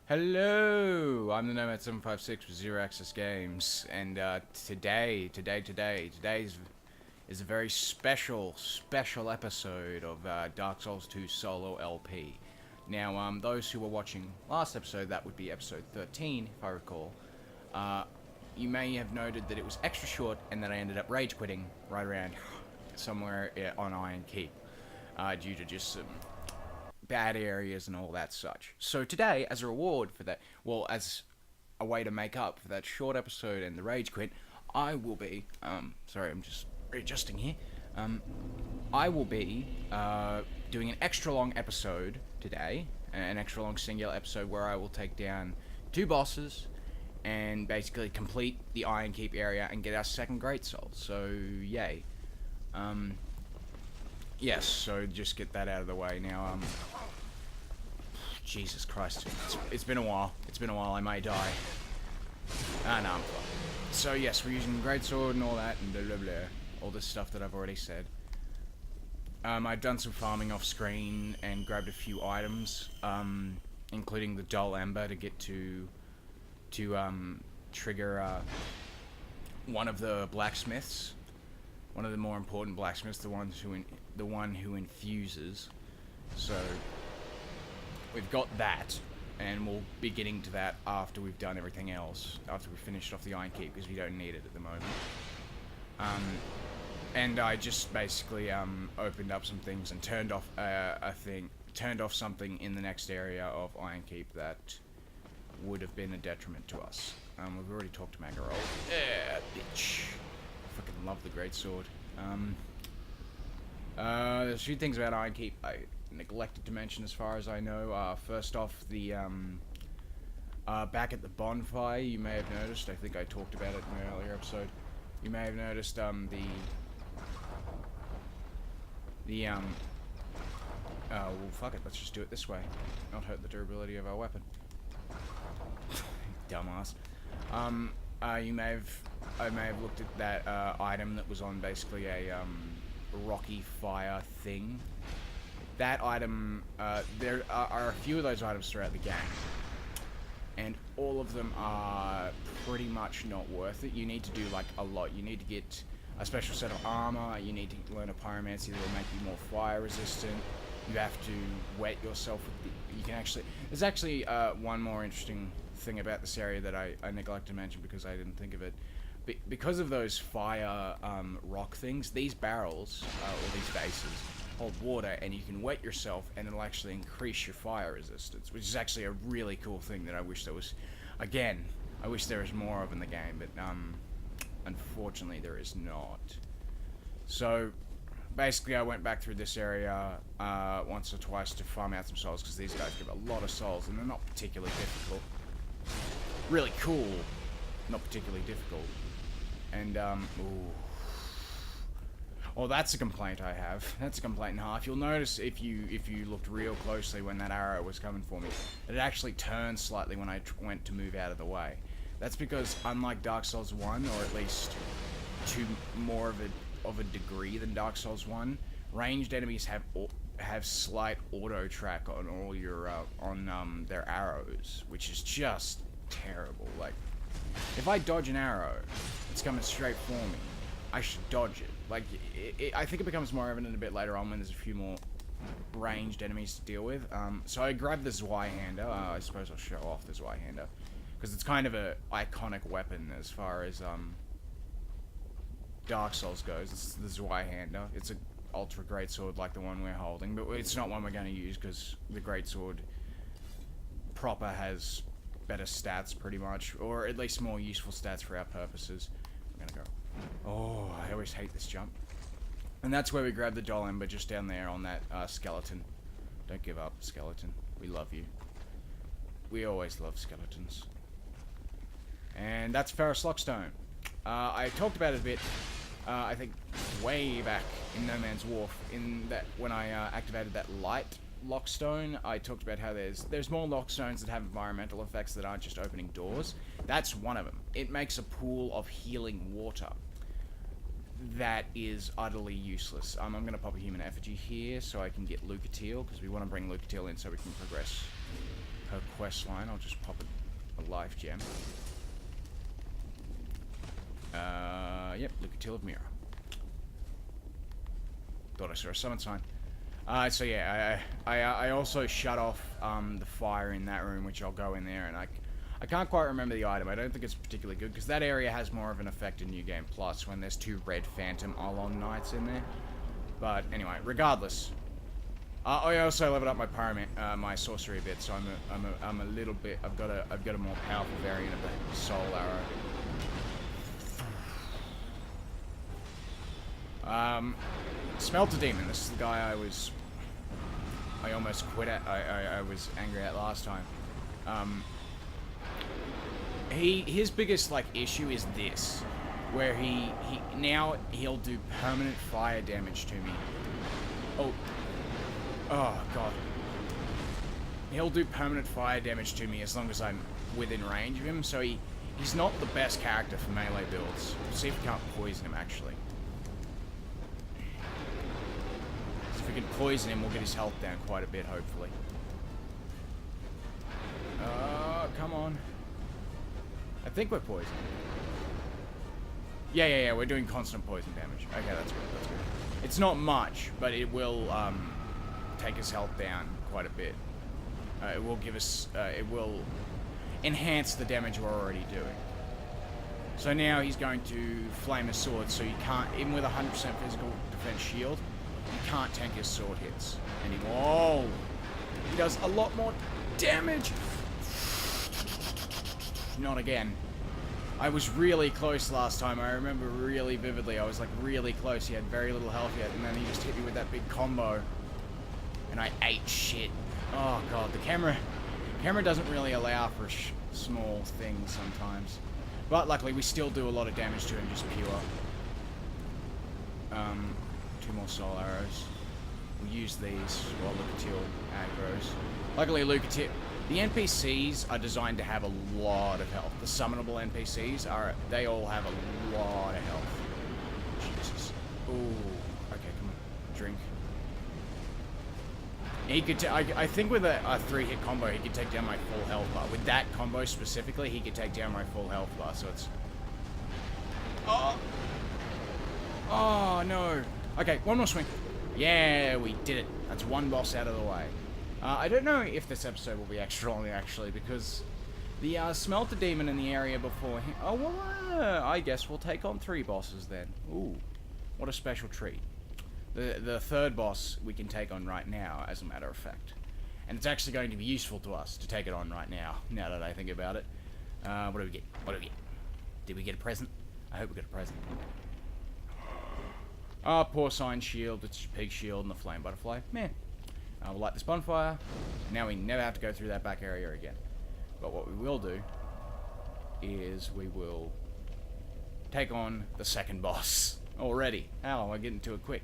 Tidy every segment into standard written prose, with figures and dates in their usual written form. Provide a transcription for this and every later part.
Hello, I'm the Nomad 756 with Zero Access Games, and today is a very special episode of Dark Souls 2 Solo LP. Now, those who were watching last episode, that would be episode 13, if I recall. You may have noted that it was extra short, and that I ended up rage quitting right around somewhere on Iron Keep, due to just some bad areas and all that such. So today, as a reward for that, well, as a way to make up for that short episode and the rage quit, I will be, sorry, I'm just readjusting here. I will be doing an extra long episode today, an extra long singular episode where I will take down 2 bosses and basically complete the Iron Keep area and get our second Great Soul. So, yay. Yes, so just get that out of the way now. Jesus Christ, it's been a while. I may die. No, I'm fine. So yes, we're using Greatsword and all that, and blah blah blah. All this stuff that I've already said. I've done some farming off screen and grabbed a few items, including the dull ember to get to trigger one of the blacksmiths. One of the more important blacksmiths, the one who infuses. So we've got that, and we'll be getting to that after we've done everything else. After we've finished off the Iron Keep, because we don't need it at the moment. And I just basically opened up some things and turned off something in the next area of Iron Keep that would have been a detriment to us. We've already talked to Magarol. Yeah, bitch. Fucking love the Greatsword. There's a few things about Iron Keep I neglected to mention as far as I know. First off, the back at the bonfire, you may have noticed, I think I talked about it in an earlier episode, you may have noticed oh well, fuck it, let's just do it this way. Not hurt the durability of our weapon. Dumbass. I may have looked at that item that was on basically a rocky fire thing. That item, there are a few of those items throughout the game, and all of them are pretty much not worth it. You need to do like a lot. You need to get a special set of armor. You need to learn a pyromancy that will make you more fire resistant. You have to wet yourself with the, you can actually, there's actually one more interesting thing about this area that I neglected to mention because I didn't think of it. Because of those fire rock things, these barrels, or these bases, hold water, and you can wet yourself, and it'll actually increase your fire resistance, which is actually a really cool thing that I wish there was, again, I wish there was more of in the game, but unfortunately there is not. So, basically I went back through this area once or twice to farm out some souls, because these guys give a lot of souls, and they're not particularly difficult. Really cool, not particularly difficult. And, ooh. Well, that's a complaint I have. That's a complaint and a half. You'll notice if you looked real closely when that arrow was coming for me, that it actually turned slightly when I went to move out of the way. That's because, unlike Dark Souls 1, or at least to more of a degree than Dark Souls 1, ranged enemies have slight auto track on all your on their arrows, which is just terrible. Like, if I dodge an arrow, it's coming straight for me. I should dodge it. Like, I think it becomes more evident a bit later on when there's a few more ranged enemies to deal with. So I grabbed the Zweihander. I suppose I'll show off the Zweihander, because it's kind of a iconic weapon as far as Dark Souls goes. It's the Zweihander. It's a ultra greatsword like the one we're holding, but it's not one we're going to use because the greatsword proper has better stats pretty much, or at least more useful stats for our purposes. I'm gonna go. Oh, I always hate this jump. And that's where we grab the dull ember, just down there on that skeleton. Don't give up, skeleton. We love you. We always love skeletons. And that's Ferrous Lockstone. I talked about it a bit, I think, way back in No Man's Wharf, in that when I activated that light lockstone. I talked about how there's more lockstones that have environmental effects that aren't just opening doors. That's one of them. It makes a pool of healing water that is utterly useless. I'm going to pop a human effigy here so I can get Lucatiel, because we want to bring Lucatiel in so we can progress her quest line. I'll just pop a life gem. Yep, Lucatil of Mira. Thought I saw a summon sign. So yeah, I also shut off the fire in that room, which I'll go in there, and I can't quite remember the item. I don't think it's particularly good, because that area has more of an effect in New Game Plus when there's 2 red Phantom Alon Knights in there. But anyway, regardless, I also leveled up my pyramid, my sorcery a bit, so I'm a little bit. I've got a more powerful variant of the soul arrow. Smelter Demon. This is the guy I almost quit at. I was angry at last time. His biggest like issue is this, where he'll do permanent fire damage to me. Oh god. He'll do permanent fire damage to me as long as I'm within range of him. So he's not the best character for melee builds. We'll see if we can't poison him actually. If we can poison him, we'll get his health down quite a bit, hopefully. Come on. I think we're poisoned. Yeah, we're doing constant poison damage. Okay, that's good, that's good. It's not much, but it will, take his health down quite a bit. It will give us, it will enhance the damage we're already doing. So now he's going to flame his sword, so you can't, even with 100% physical defense shield, you can't tank his sword hits anymore. Oh, he does a lot more damage. Not again. I was really close last time. I remember really vividly. I was like really close. He had very little health yet, and then he just hit me with that big combo, and I ate shit. Oh god, the camera doesn't really allow for small things sometimes, but luckily we still do a lot of damage to him, just pure. 2 more soul arrows. We'll use these while Lucatil aggroes. Luckily, the NPCs are designed to have a lot of health. The summonable NPCs they all have a lot of health. Jesus. Ooh. Okay, come on. Drink. He could. I think with a 3-hit combo, he could take down my full health bar. With that combo specifically, he could take down my full health bar. So it's. Oh no. Okay, one more swing. Yeah, we did it. That's 1 boss out of the way. I don't know if this episode will be extra long, actually, because the Smelter Demon in the area before him... Oh, well, I guess we'll take on 3 bosses then. Ooh, what a special treat. The 3rd boss we can take on right now, as a matter of fact. And it's actually going to be useful to us to take it on right now that I think about it. What do we get? What do we get? Did we get a present? I hope we got a present. Porcine shield, it's pig shield, and the flame butterfly. Man. We'll light this bonfire. Now we never have to go through that back area again. But what we will do is we will take on the 2nd boss already. How am I getting to it quick?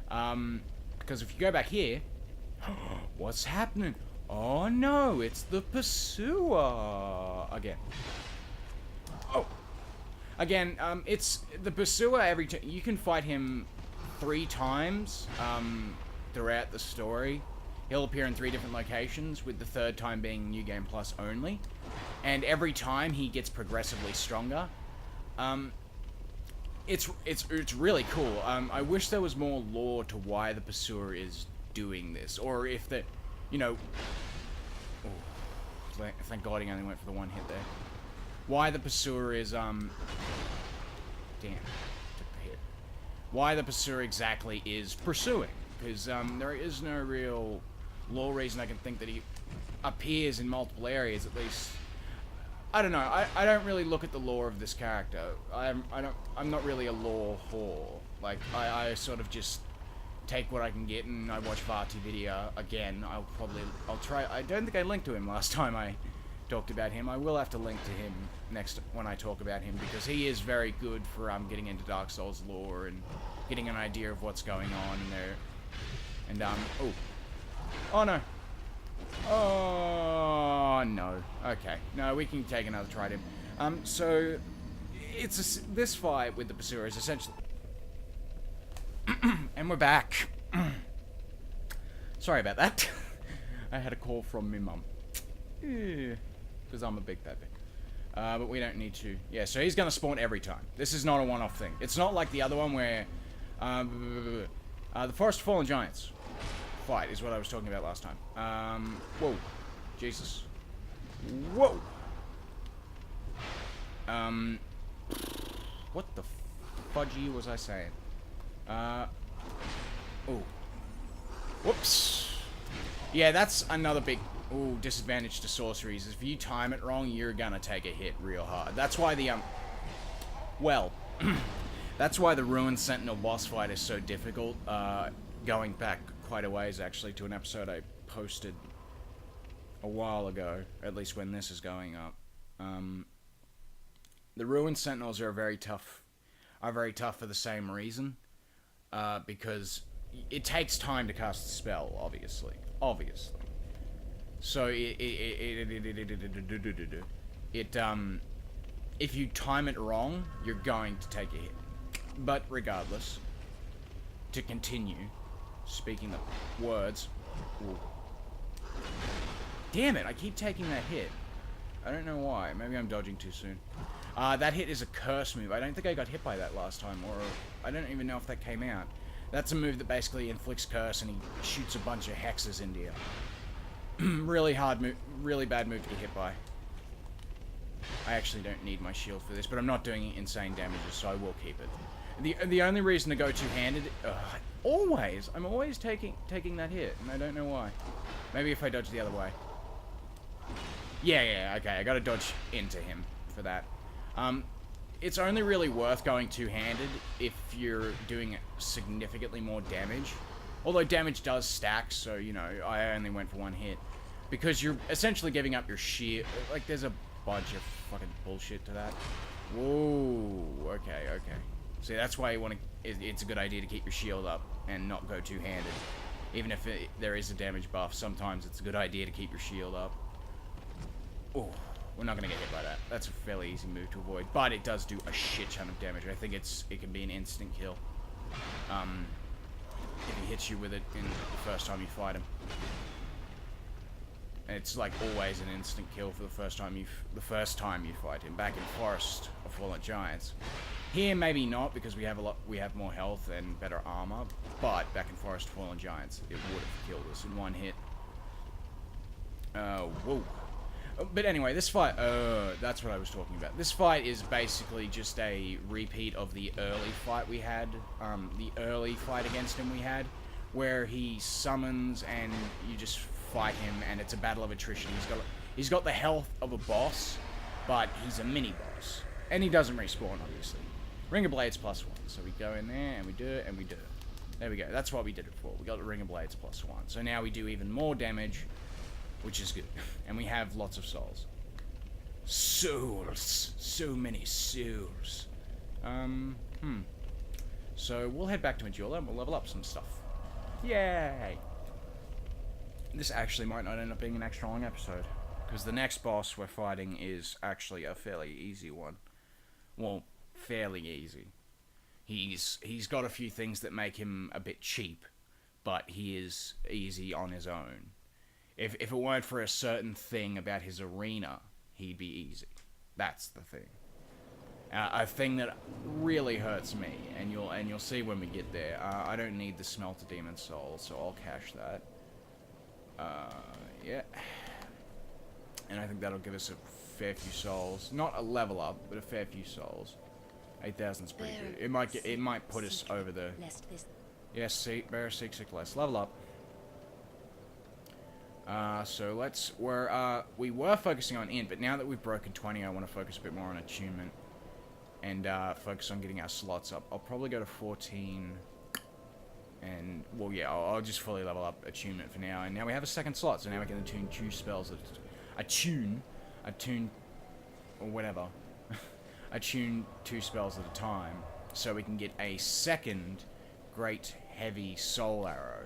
Because if you go back here, what's happening? Oh no, it's the Pursuer again. Oh. Again, it's the Pursuer you can fight him 3 times, throughout the story. He'll appear in 3 different locations, with the 3rd time being New Game Plus only. And every time he gets progressively stronger. It's really cool. I wish there was more lore to why the Pursuer is doing this, or if the, you know. Oh, thank God he only went for the 1 hit there. Why the Pursuer is, damn, took the hit. Why the Pursuer exactly is pursuing. Because, there is no real lore reason I can think that he appears in multiple areas, at least. I don't know, I don't really look at the lore of this character. I'm not really a lore whore. Like, I sort of just take what I can get, and I watch Vati video again. I'll try, I don't think I linked to him last time I talked about him. I will have to link to him next when I talk about him, because he is very good for getting into Dark Souls lore and getting an idea of what's going on in there. And oh no, oh no. Okay, no, we can take another try at him. So it's this fight with the Pursuer is essentially, and we're back. Sorry about that. I had a call from my mum. Because I'm a big pepe. But we don't need to. Yeah, so he's going to spawn every time. This is not a one-off thing. It's not like the other one where... the Forest of Fallen Giants fight is what I was talking about last time. Whoa. Jesus. Whoa. What the fudgy was I saying? Oh. Whoops. Yeah, that's another big disadvantage to sorceries. Is if you time it wrong, you're gonna take a hit real hard. That's why the well, that's why the Ruined Sentinel boss fight is so difficult. Going back quite a ways actually to an episode I posted a while ago, at least when this is going up. The Ruined Sentinels are very tough for the same reason, because it takes time to cast a spell, obviously. So if you time it wrong, you're going to take a hit. But regardless, to continue speaking the words. Ooh. Damn it! I keep taking that hit. I don't know why. Maybe I'm dodging too soon. That hit is a curse move. I don't think I got hit by that last time, or I don't even know if that came out. That's a move that basically inflicts curse and he shoots a bunch of hexes into you. Really hard move, really bad move to get hit by. I actually don't need my shield for this, but I'm not doing insane damages, so I will keep it. The only reason to go two-handed, I'm always taking that hit, and I don't know why. Maybe if I dodge the other way. Yeah, okay, I gotta dodge into him for that. It's only really worth going two-handed if you're doing significantly more damage. Although damage does stack, so, you know, I only went for one hit. Because you're essentially giving up your shield. Like, there's a bunch of fucking bullshit to that. Whoa, okay. See, that's why you want to... It's a good idea to keep your shield up and not go two-handed. Even if there is a damage buff, sometimes it's a good idea to keep your shield up. Oh, we're not going to get hit by that. That's a fairly easy move to avoid. But it does do a shit ton of damage. I think it can be an instant kill. If he hits you with it in the first time you fight him. And it's like always an instant kill for the first time you fight him. Back in Forest of Fallen Giants. Here maybe not, because we have more health and better armor, but back in Forest of Fallen Giants it would have killed us in one hit. Whoa. But anyway, this fight, that's what I was talking about. This fight is basically just a repeat of the early fight we had, the early fight against him we had, where he summons and you just fight him, and it's a battle of attrition. He's got the health of a boss, but he's a mini-boss. And he doesn't respawn, obviously. Ring of Blades +1, so we go in there, and we do it, and we do it. There we go, that's what we did it for. We got the Ring of Blades +1. So now we do even more damage, which is good. And we have lots of souls. Souls. So many souls. So we'll head back to Majula and we'll level up some stuff. Yay! This actually might not end up being an extra long episode, because the next boss we're fighting is actually a fairly easy one. Well, fairly easy. He's got a few things that make him a bit cheap, but he is easy on his own. If it weren't for a certain thing about his arena, he'd be easy. That's the thing. A thing that really hurts me, and you'll see when we get there. I don't need the Smelter Demon Soul, so I'll cache that. Yeah. And I think that'll give us a fair few souls. Not a level up, but a fair few souls. 8,000's pretty good. It might put us over the... Yes, see, Bear Seek less. Level up. So we were focusing on int, but now that we've broken 20, I want to focus a bit more on attunement. And, focus on getting our slots up. I'll probably go to 14... And, well, yeah, I'll just fully level up attunement for now. And now we have a second slot, so now we can attune 2 spells at attune, or whatever. Attune 2 spells at a time, so we can get a second great heavy soul arrow.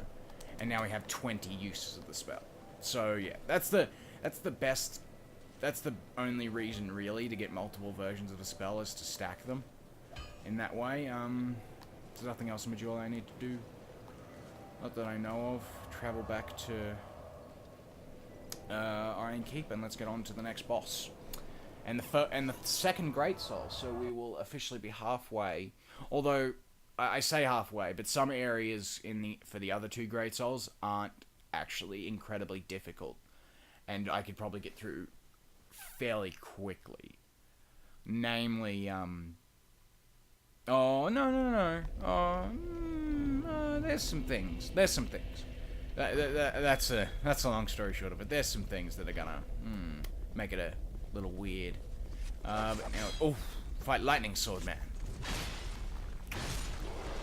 And now we have 20 uses of the spell. So, yeah, that's the best, that's the only reason, really, to get multiple versions of a spell, is to stack them in that way. There's nothing else in Majula I need to do. Not that I know of. Travel back to Iron Keep, and let's get on to the next boss. And the second Great Soul, so we will officially be halfway. Although, I say halfway, but some areas for the other two Great Souls aren't actually incredibly difficult. And I could probably get through fairly quickly. Namely, oh, no. There's some things. That's a long story short of it. There's some things that are gonna make it a little weird. But now, oh, fight Lightning Sword Man.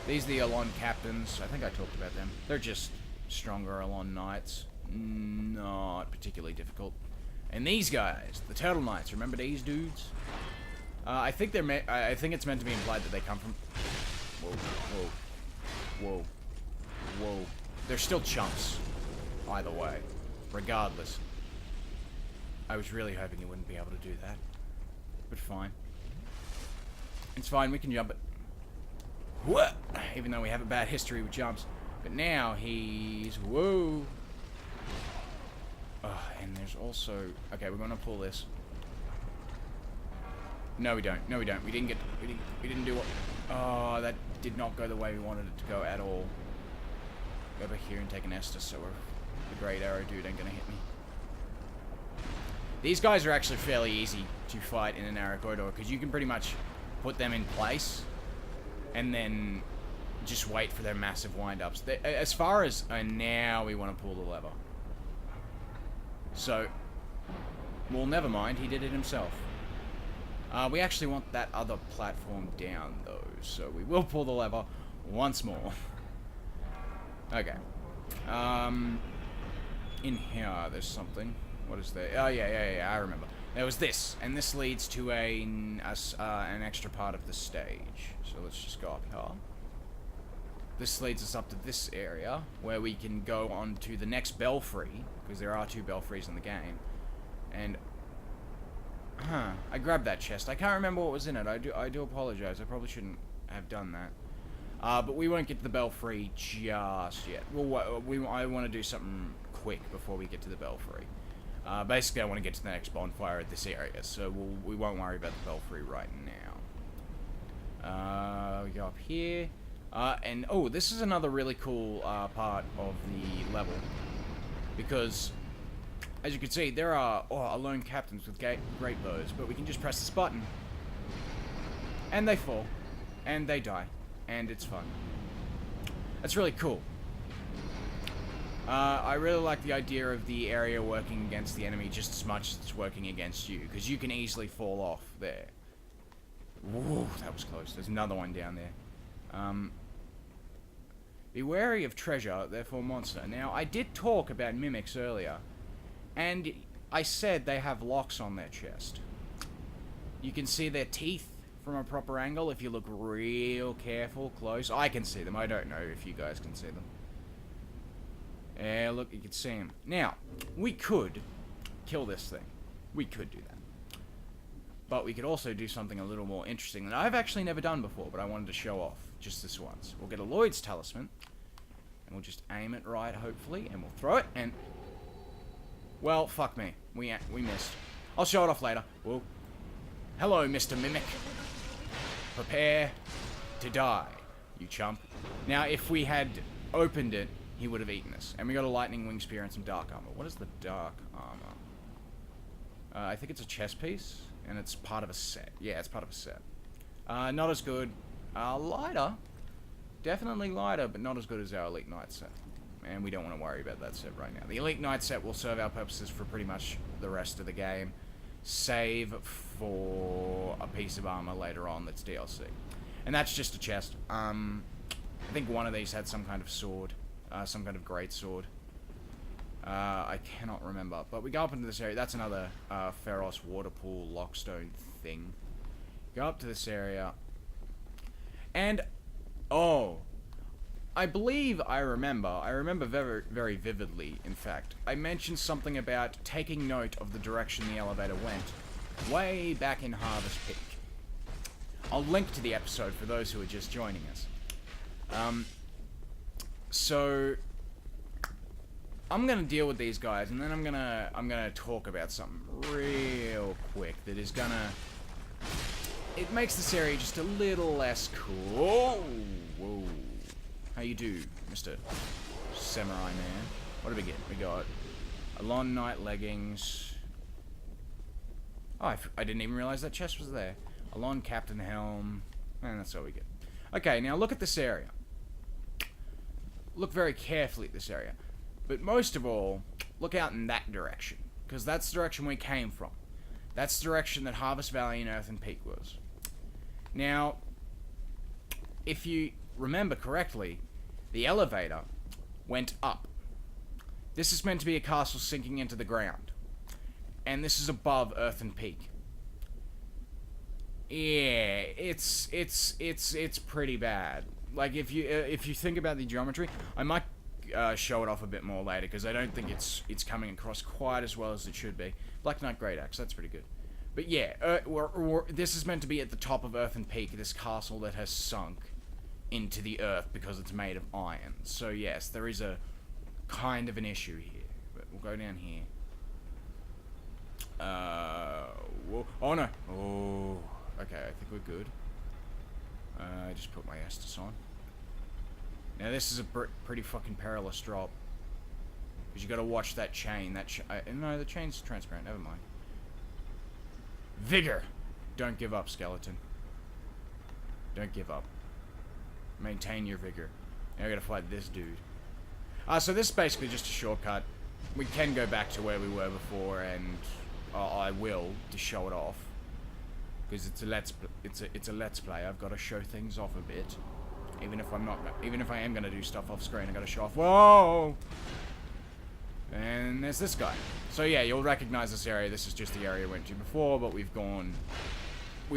These are the Alon Captains. I think I talked about them. They're just stronger Alon Knights. Not particularly difficult. And these guys, the Turtle Knights. Remember these dudes? I think I think it's meant to be implied that they come from. Whoa. They're still chumps. Either way, regardless. I was really hoping you wouldn't be able to do that, but fine. It's fine. We can jump it. What? Even though we have a bad history with jumps, but now he's whoa. And there's also okay. We're gonna pull this. No, we don't. We didn't do what. Oh, that did not go the way we wanted it to go at all. Go over here and take an Estus, so the Great Arrow dude ain't gonna hit me. These guys are actually fairly easy to fight in an Arakodor, because you can pretty much put them in place, and then just wait for their massive wind-ups. As far as now we want to pull the lever. So, well, never mind, he did it himself. We actually want that other platform down, though, so we will pull the lever once more. Okay. In here, there's something. What is there? Oh, yeah, I remember. There was this, and this leads to an extra part of the stage. So let's just go up here. This leads us up to this area, where we can go on to the next belfry, because there are 2 belfries in the game. And I grabbed that chest. I can't remember what was in it. I do apologize. I probably shouldn't have done that. But we won't get to the belfry just yet. I want to do something quick before we get to the belfry. Basically, I want to get to the next bonfire at this area, so we won't worry about the belfry right now. We go up here. And oh, this is another really cool part of the level, because as you can see, there are Alone Captains with great bows, but we can just press this button, and they fall, and they die, and it's fun. That's really cool. I really like the idea of the area working against the enemy just as much as it's working against you, because you can easily fall off there. Whoa, that was close. There's another one down there. Be wary of treasure, therefore monster. Now, I did talk about mimics earlier, and I said they have locks on their chest. You can see their teeth from a proper angle if you look real careful, close. I can see them. I don't know if you guys can see them. Yeah, look, you can see them. Now, we could kill this thing. We could do that. But we could also do something a little more interesting that I've actually never done before, but I wanted to show off just this once. We'll get a Lloyd's Talisman, and we'll just aim it right, hopefully, and we'll throw it, and... Well, fuck me. We missed. I'll show it off later. Whoa. Hello, Mr. Mimic. Prepare to die, you chump. Now, if we had opened it, he would have eaten us. And we got a lightning wing spear and some dark armor. What is the dark armor? I think it's a chest piece, and it's part of a set. Yeah, it's part of a set. Not as good. Lighter. Definitely lighter, but not as good as our Elite Knight set. And we don't want to worry about that set right now. The Elite Knight set will serve our purposes for pretty much the rest of the game, save for a piece of armor later on that's DLC. And that's just a chest. I think one of these had some kind of sword. Some kind of great sword. I cannot remember. But we go up into this area. That's another Pharos Waterpool Lockstone thing. Go up to this area. And, oh, I believe I remember very, very vividly, in fact. I mentioned something about taking note of the direction the elevator went way back in Harvest Peak. I'll link to the episode for those who are just joining us. So, I'm gonna deal with these guys, and then I'm gonna talk about something real quick that is gonna. It makes this area just a little less cool. Whoa. How you do, Mr. Samurai Man? What did we get? We got Alon Knight leggings. Oh, I didn't even realize that chest was there. Alon Captain Helm. And that's all we get. Okay, now look at this area. Look very carefully at this area. But most of all, look out in that direction. Because that's the direction we came from. That's the direction that Harvest Valley and Earthen Peak was. Now, if you remember correctly, the elevator went up. This is meant to be a castle sinking into the ground. And this is above Earthen Peak. Yeah, it's pretty bad. Like, if you think about the geometry, I might show it off a bit more later, because I don't think it's coming across quite as well as it should be. Black Knight Great Axe, that's pretty good. But yeah, this is meant to be at the top of Earthen Peak, this castle that has sunk into the earth because it's made of iron. So yes, there is a kind of an issue here. But we'll go down here. Whoa. Oh no. Oh. Okay, I think we're good. I just put my Estus on. Now this is a pretty fucking perilous drop. Because you gotta watch that chain. No, the chain's transparent, never mind. Vigor! Don't give up, skeleton. Don't give up. Maintain your vigor. Now I gotta fight this dude. So this is basically just a shortcut. We can go back to where we were before, and I will, to show it off. Because it's a let's play. I've got to show things off a bit, even if I am gonna do stuff off screen. I gotta show off. Whoa! And there's this guy. So yeah, you'll recognize this area. This is just the area we went to before, but we've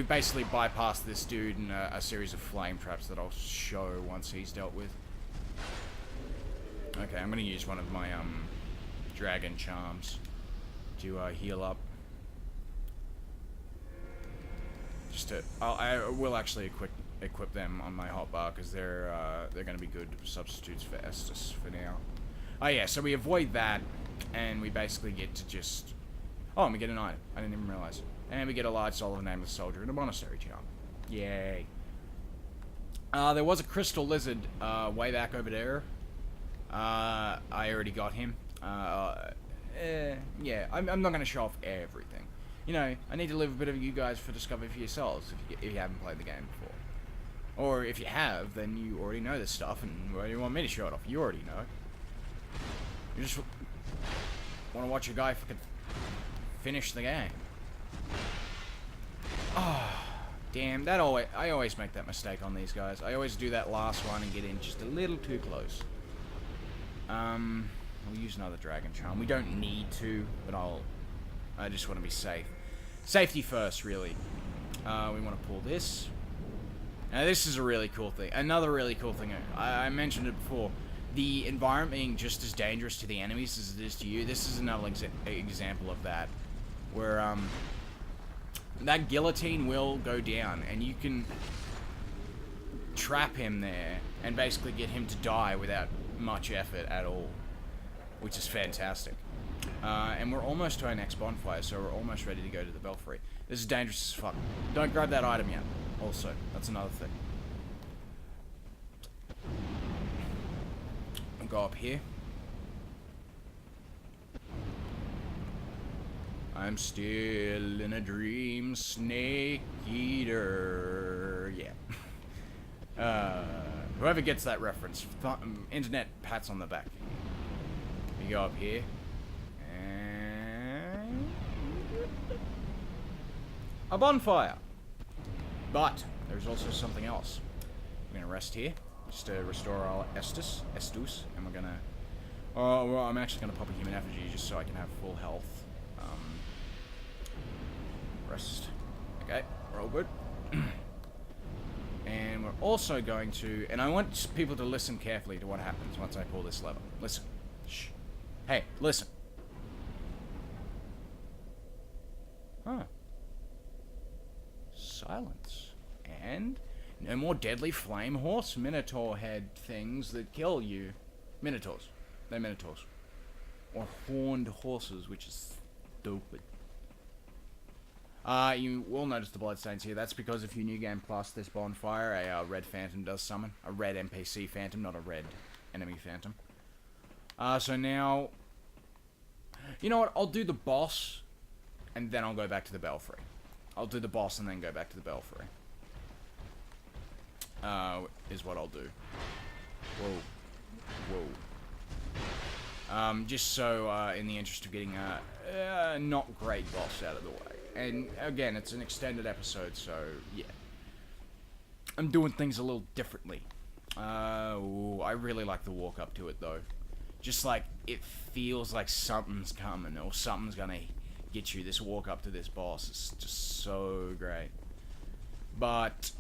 basically bypassed this dude in a series of flame traps that I'll show once he's dealt with. Okay, I'm gonna use one of my dragon charms to heal up. I will actually equip them on my hotbar, because they're going to be good substitutes for Estus for now. Oh yeah, so we avoid that, and we basically get to just... Oh, and we get an item. I didn't even realize. And we get a large soul of a nameless soldier and a monastery charm. Yay. There was a crystal lizard way back over there. I already got him. Yeah, I'm not going to show off everything. You know, I need to leave a bit of you guys for discovery for yourselves if you haven't played the game before. Or if you have, then you already know this stuff, and why do you want me to show it off? You already know. You just want to watch a guy fucking finish the game. Oh, damn, I always make that mistake on these guys. I always do that last one and get in just a little too close. We'll use another dragon charm. We don't need to, but I just want to be safe. Safety first, really. We want to pull this. Now, this is a really cool thing. Another really cool thing. I mentioned it before. The environment being just as dangerous to the enemies as it is to you. This is another example of that. Where, that guillotine will go down, and you can trap him there and basically get him to die without much effort at all. Which is fantastic. And we're almost to our next bonfire, so we're almost ready to go to the belfry. This is dangerous as fuck. Don't grab that item yet. Also, that's another thing. I'll go up here. I'm still in a dream, snake eater. Yeah. Whoever gets that reference, internet pats on the back. You go up here. A bonfire! But there's also something else. We're gonna rest here, just to restore our Estus, and we're gonna... Oh, well, I'm actually gonna pop a human effigy just so I can have full health. Rest. Okay, we're all good. And we're also going to... And I want people to listen carefully to what happens once I pull this lever. Listen. Shh. Hey, listen. Huh. Silence. And no more deadly flame horse minotaur head things that kill you. Minotaurs. They're minotaurs. or horned horses, which is stupid. You will notice the bloodstains here. That's because if you New Game Plus this bonfire, a red phantom does summon. A red NPC phantom, not a red enemy phantom. So now... You know what? I'll do the boss, and then I'll go back to the belfry. I'll do the boss and then go back to the belfry. Is what I'll do. Whoa. Just so, in the interest of getting a not great boss out of the way. And, again, it's an extended episode, so, yeah. I'm doing things a little differently. I really like the walk up to it, though. Just like, it feels like something's coming, or something's gonna get you. This walk up to this boss is just so great. But,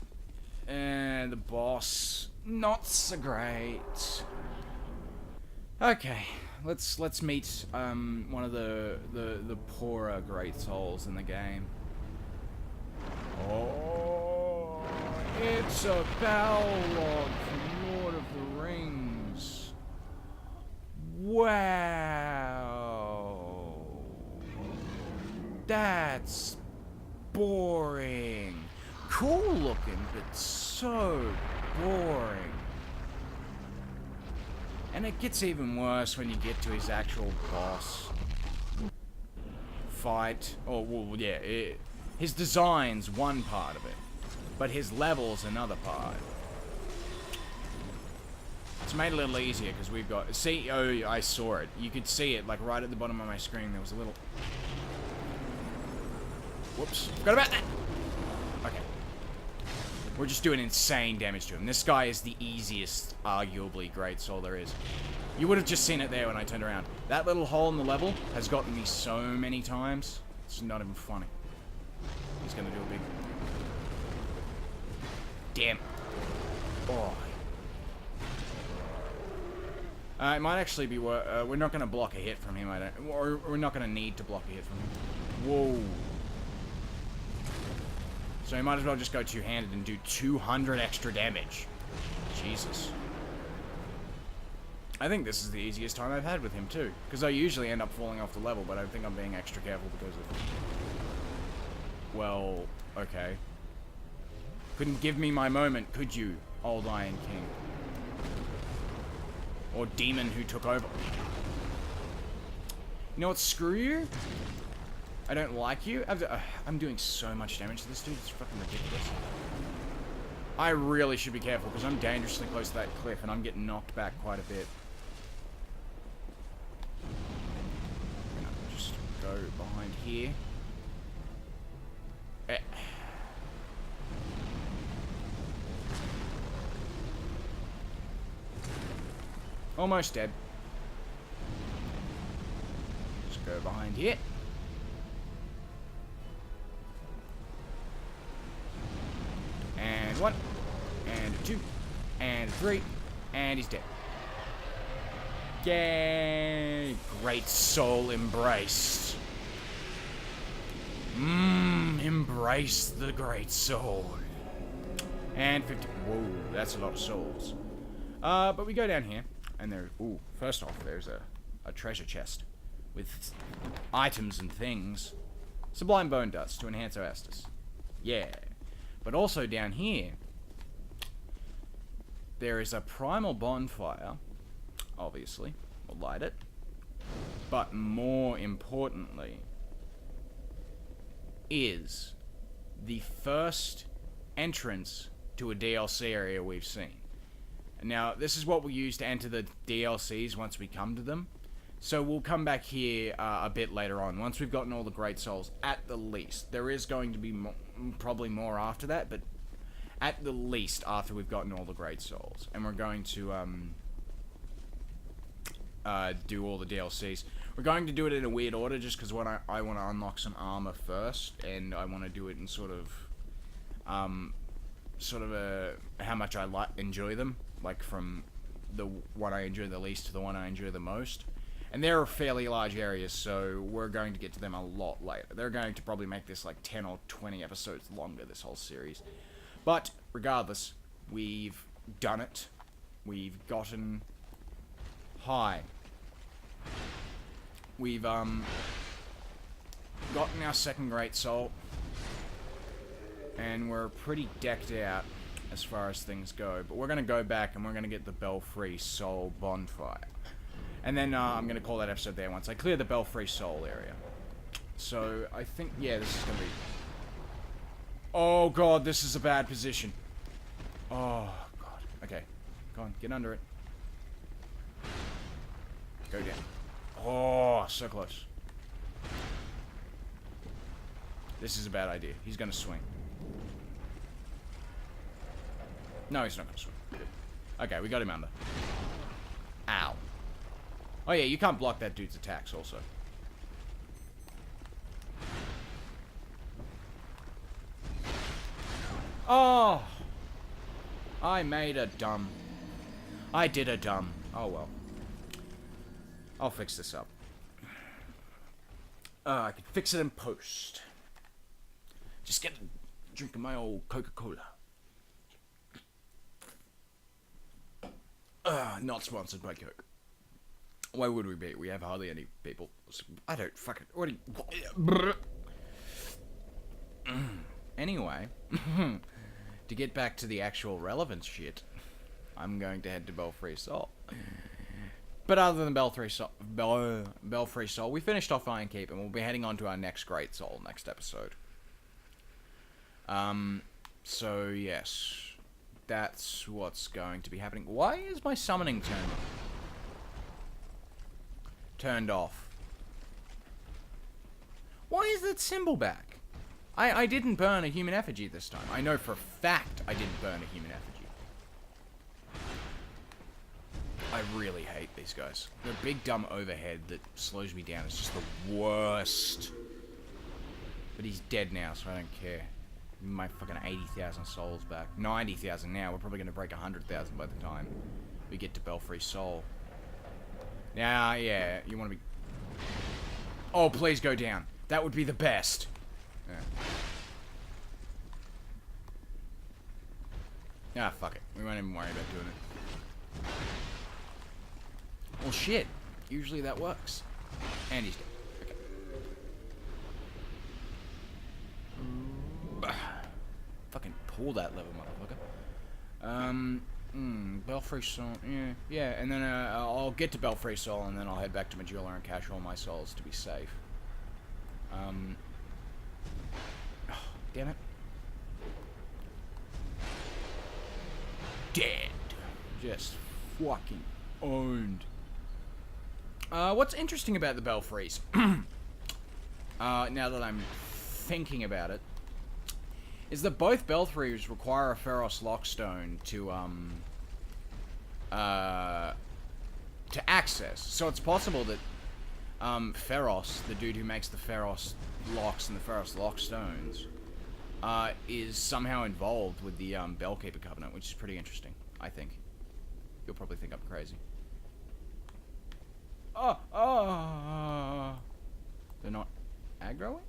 the boss, not so great. Okay, let's meet one of the poorer great souls in the game. Oh, it's a Balrog from Lord of the Rings. Wow, that's boring. Cool looking, but so boring. And it gets even worse when you get to his actual boss fight. Oh, well, yeah, his design's one part of it, but his level's another part. It's made it a little easier because we've got... See, oh, I saw it. You could see it, like, right at the bottom of my screen. There was a little... Whoops. Forgot about that! Okay. We're just doing insane damage to him. This guy is the easiest, arguably, great soul there is. You would have just seen it there when I turned around. That little hole in the level has gotten me so many times. It's not even funny. He's gonna do a big... Damn. Oh. It might actually be... we're not gonna block a hit from him, I don't... Or we're not gonna need to block a hit from him. Whoa. So you might as well just go two-handed and do 200 extra damage. Jesus. I think this is the easiest time I've had with him too. Because I usually end up falling off the level, but I think I'm being extra careful because of... Well, okay. Couldn't give me my moment, could you, old Iron King? Or demon who took over. You know what, screw you? I don't like you. I'm doing so much damage to this dude. It's fucking ridiculous. I really should be careful because I'm dangerously close to that cliff and I'm getting knocked back quite a bit. I'm gonna just go behind here. Almost dead. Just go behind here. And 1, and 2, and 3, and he's dead. Yay! Great soul embraced. Embrace the great soul. And 50. Whoa, that's a lot of souls. But we go down here, and there. Ooh, first off, there's a treasure chest with items and things. Sublime bone dust to enhance our Estus. Yeah. But also down here, there is a primal bonfire, obviously. We'll light it. But more importantly, is the first entrance to a DLC area we've seen. Now, this is what we'll use to enter the DLCs once we come to them. So we'll come back here a bit later on, once we've gotten all the Great Souls, at the least. There is going to be probably more after that, but at the least after we've gotten all the Great Souls. And we're going to do all the DLCs. We're going to do it in a weird order, just because I want to unlock some armor first, and I want to do it in sort of how much I enjoy them, like from the one I enjoy the least to the one I enjoy the most. And they're fairly large areas, so we're going to get to them a lot later. They're going to probably make this like 10 or 20 episodes longer, this whole series. But, regardless, we've done it. We've gotten high. we've gotten our second Great Soul, and we're pretty decked out as far as things go. But we're gonna go back and we're gonna get the Belfry Soul bonfire, and then I'm gonna call that episode there once I clear the Belfry Soul area. So I think, yeah, this is gonna be. Oh god, this is a bad position. Oh god. Okay, go on, get under it. Go down. Oh, so close. This is a bad idea. He's gonna swing. No, he's not gonna swing. Good. Okay, we got him under. Ow. Oh yeah, you can't block that dude's attacks also. Oh! I made a dumb. I did a dumb. Oh well. I'll fix this up. I can fix it in post. Just get a drink of my old Coca-Cola. Not sponsored by Coke. Why would we be? We have hardly any people. I don't fucking... What do you... Anyway, to get back to the actual relevant shit, I'm going to head to Belfry Soul. But other than Belfry Soul, we finished off Iron Keep, and we'll be heading on to our next Great Soul next episode. So yes, that's what's going to be happening. Why is my summoning turned off? Why is that symbol back? I didn't burn a human effigy this time. I know for a fact I didn't burn a human effigy. I really hate these guys. The big dumb overhead that slows me down is just the worst. But he's dead now, so I don't care. My fucking 80,000 souls back. 90,000 now. We're probably going to break 100,000 by the time we get to Belfry Soul. Now, yeah, you want to be... Oh, please go down. That would be the best. Yeah. Ah, fuck it. We won't even worry about doing it. Well, shit. Usually that works. And he's dead. Okay. Fucking pull that lever, motherfucker. Belfry Soul. Yeah. And then I'll get to Belfry Soul, and then I'll head back to Majula and cache all my souls to be safe. Oh, damn it. Dead. Just fucking owned. What's interesting about the Belfries, now that I'm thinking about it, is that both Belfries require a Pharos Lockstone to access. So it's possible that, Pharos, the dude who makes the Pharos locks and the Pharos Lockstones, is somehow involved with the, Bellkeeper Covenant, which is pretty interesting, I think. You'll probably think I'm crazy. They're not aggroing?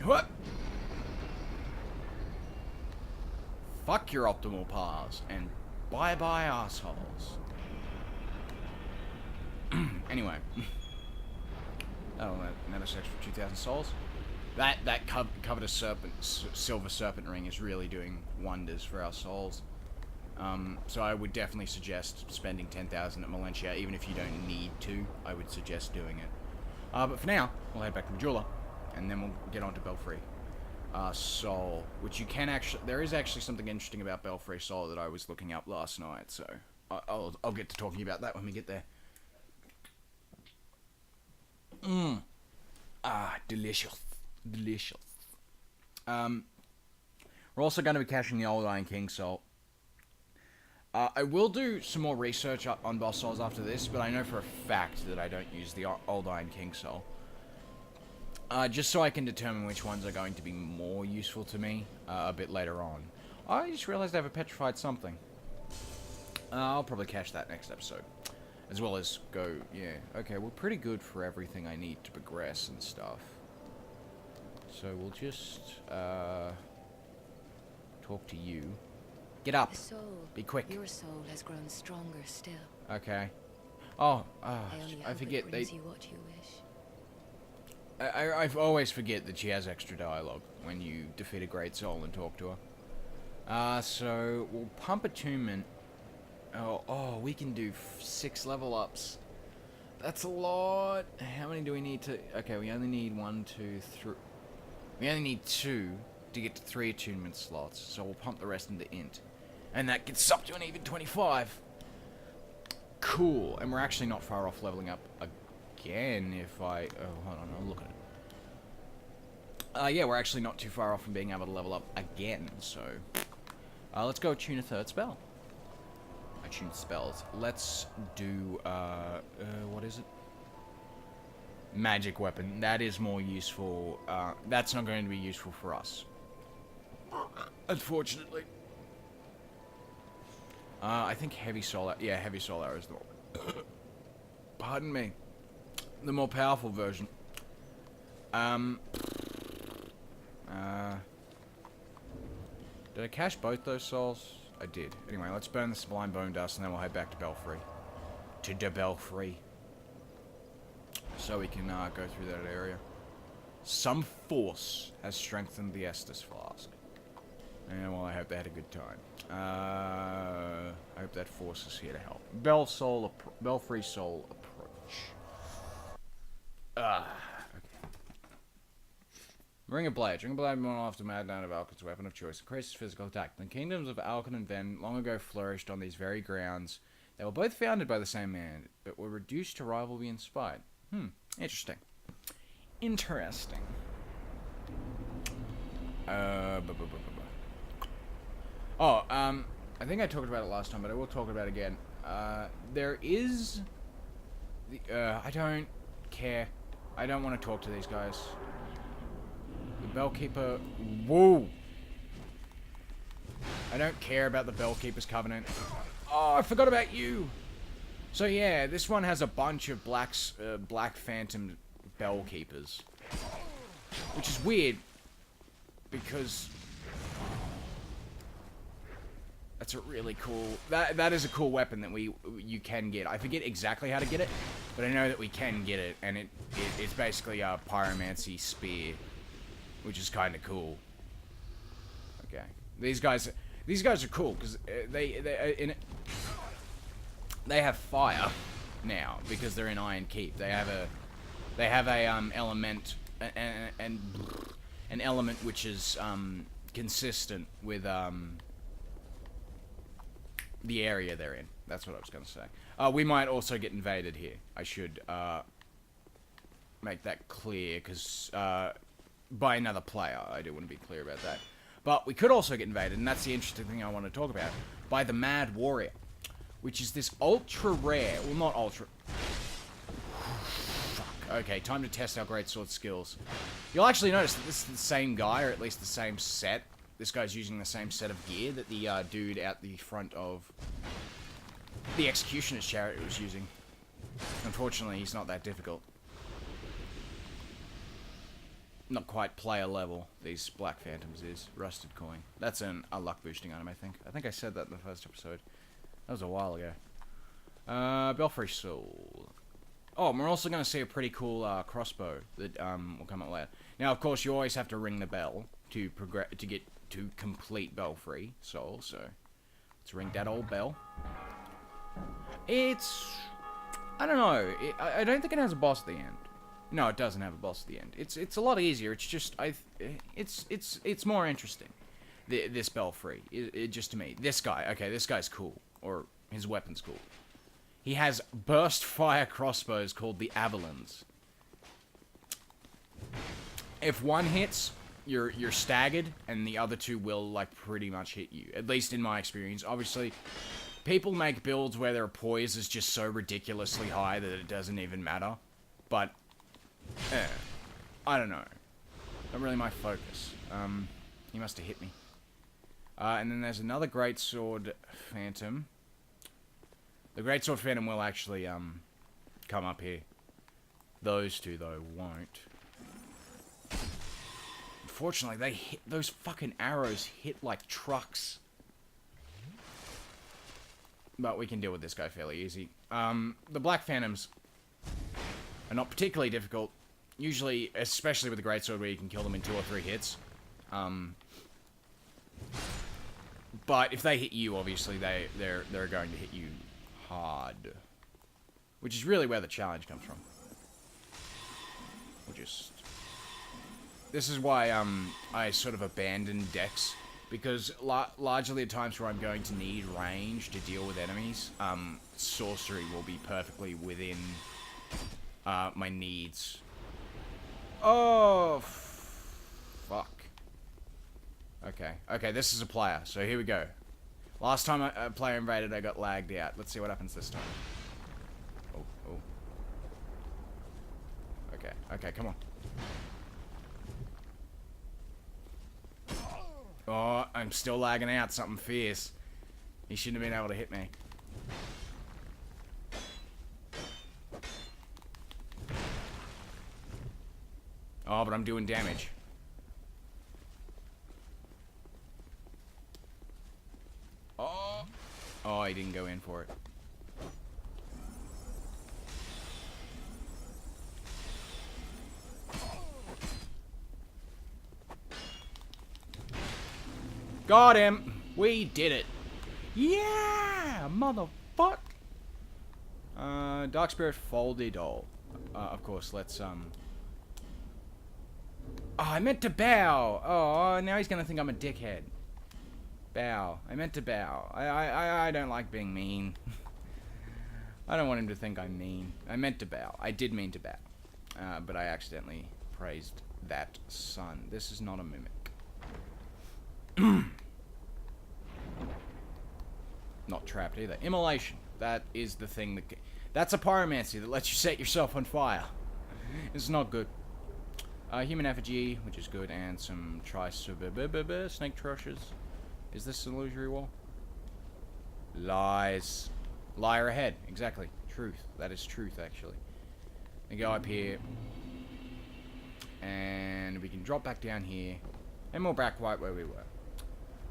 What? Fuck your optimal paths, and bye-bye assholes. Anyway. Oh, another sex for 2,000 souls. That covetous silver serpent ring is really doing wonders for our souls. So I would definitely suggest spending 10,000 at Malentia, even if you don't need to. I would suggest doing it. But for now, we'll head back to Majula, and then we'll get on to Belfry Soul, which you can actually... There is actually something interesting about Belfry Soul that I was looking up last night, so I'll get to talking about that when we get there. Delicious. Delicious. We're also going to be caching the Old Iron King Soul. I will do some more research on boss souls after this, but I know for a fact that I don't use the Old Iron King Soul. Just so I can determine which ones are going to be more useful to me a bit later on. I just realized I have a petrified something. I'll probably cache that next episode. As well as go, yeah, okay, we're pretty good for everything I need to progress and stuff. So we'll just talk to you. Get up. The soul. Be quick. Your soul has grown stronger still. Okay. Oh, I I forget it they... brings you what you wish. I always forget that she has extra dialogue when you defeat a great soul and talk to her. So we'll pump attunement. Oh, we can do 6 level ups. That's a lot. How many do we need to... Okay, we only need 1, 2, 3... We only need 2 to get to 3 attunement slots, so we'll pump the rest into int. And that gets up to an even 25. Cool. And we're actually not far off leveling up again if I... Oh, hold on, I'll look at it. Yeah, we're actually not too far off from being able to level up again, so... let's go attune a 3rd spell. Attune spells. Let's do, what is it? Magic weapon. That is more useful. That's not going to be useful for us. Unfortunately. I think heavy soul... Yeah, heavy soul arrow is the more... Pardon me. The more powerful version. Did I cache both those souls? I did. Anyway, let's burn the Sublime Bone Dust and then we'll head back to Belfry. To the Belfry. So we can go through that area. Some force has strengthened the Estus Flask. And well, I hope they had a good time. I hope that force is here to help. Belfry Soul approach. Okay. Ring of Blade. Ring of Blade, more after Mad Knight of Alkin's weapon of choice, increases physical attack. The kingdoms of Alkin and Ven long ago flourished on these very grounds. They were both founded by the same man, but were reduced to rivalry in spite. Interesting. Interesting. I think I talked about it last time, but I will talk about it again. There is... I don't care. I don't want to talk to these guys. The Bellkeeper... Whoa! I don't care about the Bellkeeper's Covenant. Oh, I forgot about you! So yeah, this one has a bunch of Black Phantom Bellkeepers. Which is weird, because... That's a really cool... That is a cool weapon that you can get. I forget exactly how to get it, but I know that we can get it, and it's basically a Pyromancy Spear, which is kind of cool. Okay, these guys are cool because they have fire now because they're in Iron Keep. They have a element an element which is consistent with the area they're in. That's what I was going to say. We might also get invaded here. I should make that clear because by another player. I do want to be clear about that. But we could also get invaded, and that's the interesting thing I want to talk about, by the Mad Warrior, which is this ultra rare, well, not ultra... Fuck. Okay, time to test our greatsword skills. You'll actually notice that this is the same guy, or at least the same set. This guy's using the same set of gear that the dude out the front of the Executioner's Chariot was using. Unfortunately, he's not that difficult. Not quite player level, these Black Phantoms is. Rusted Coin. That's a luck boosting item, I think. I think I said that in the first episode. That was a while ago. Belfry Soul. Oh, and we're also going to see a pretty cool crossbow that will come up later. Now, of course, you always have to ring the bell to progress to get to complete Belfry Soul. So let's ring that old bell. It's... I don't know. I don't think it has a boss at the end. No, it doesn't have a boss at the end. It's a lot easier. It's just it's more interesting. This Belfry, just to me. This guy, okay, this guy's cool, or his weapon's cool. He has burst fire crossbows called the Avalons. If one hits, you're staggered, and the other two will like pretty much hit you. At least in my experience. Obviously, people make builds where their poise is just so ridiculously high that it doesn't even matter. But I don't know. Not really my focus. He must have hit me. And then there's another Greatsword Phantom. The Greatsword Phantom will actually come up here. Those two though won't. Unfortunately, those fucking arrows hit like trucks. But we can deal with this guy fairly easy. The Black Phantoms are not particularly difficult. Usually, especially with the Greatsword, where you can kill them in 2 or 3 hits. But if they hit you, obviously they're going to hit you hard, which is really where the challenge comes from. This is why I sort of abandoned decks, because largely at times where I'm going to need range to deal with enemies, sorcery will be perfectly within my needs. Oh, fuck. Okay, this is a player, so here we go. Last time a player invaded, I got lagged out. Let's see what happens this time. Oh. Okay, come on. Oh, I'm still lagging out. Something fierce. He shouldn't have been able to hit me. Oh, but I'm doing damage. Oh, I didn't go in for it. Got him! We did it! Yeah! Motherfuck! Dark Spirit Foldy Doll. Of course, let's, Oh, I meant to bow! Oh, now he's gonna think I'm a dickhead. Bow. I meant to bow. I don't like being mean. I don't want him to think I'm mean. I meant to bow. I did mean to bow. But I accidentally praised that sun. This is not a mimic. Not trapped either. Immolation. That is the thing that... That's a pyromancy that lets you set yourself on fire. It's not good. Human effigy, which is good, and some snake trushes. Is this an illusory wall? Lies. Liar ahead. Exactly. Truth. That is truth, actually. We go up here. And we can drop back down here. And we're back right where we were.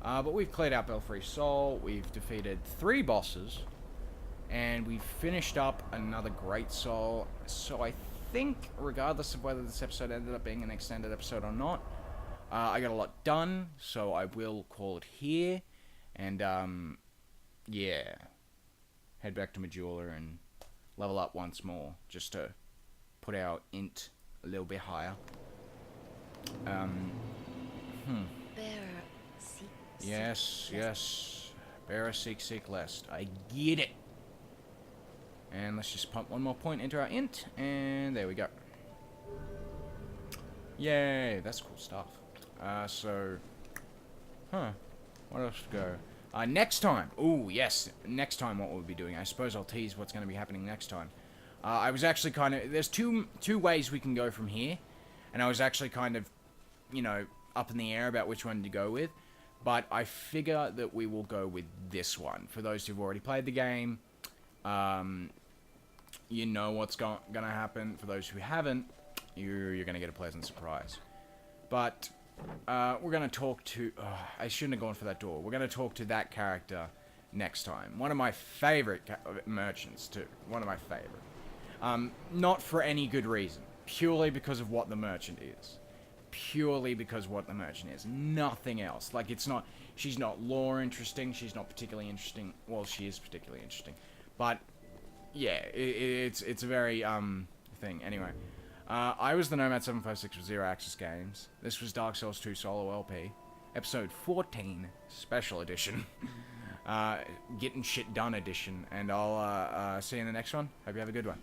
But we've cleared out Belfry Soul. We've defeated 3 bosses. And we've finished up another Great Soul. So I think, regardless of whether this episode ended up being an extended episode or not, I got a lot done, so I will call it here. And, yeah. Head back to Majula and level up once more, just to put our int a little bit higher. Yes. Bearer seek lest. I get it. And let's just pump one more point into our int, and there we go. Yay, that's cool stuff. What else to go? Next time. Ooh, yes. Next time what we'll be doing. I suppose I'll tease what's going to be happening next time. I was actually kind of... There's two ways we can go from here. And I was actually kind of, you know, up in the air about which one to go with. But I figure that we will go with this one. For those who've already played the game, you know what's going to happen. For those who haven't, you're going to get a pleasant surprise. But... we're going to talk to... I shouldn't have gone for that door. We're going to talk to that character next time. One of my favorite merchants, too. One of my favorite. Not for any good reason. Purely because of what the merchant is. Purely because of what the merchant is. Nothing else. Like, it's not... She's not lore interesting. She's not particularly interesting. Well, she is particularly interesting. But, yeah, it's a very, thing. Anyway. I was the Nomad 756 with Zero Access Games. This was Dark Souls 2 Solo LP. Episode 14, Special Edition. Getting Shit Done Edition. And I'll see you in the next one. Hope you have a good one.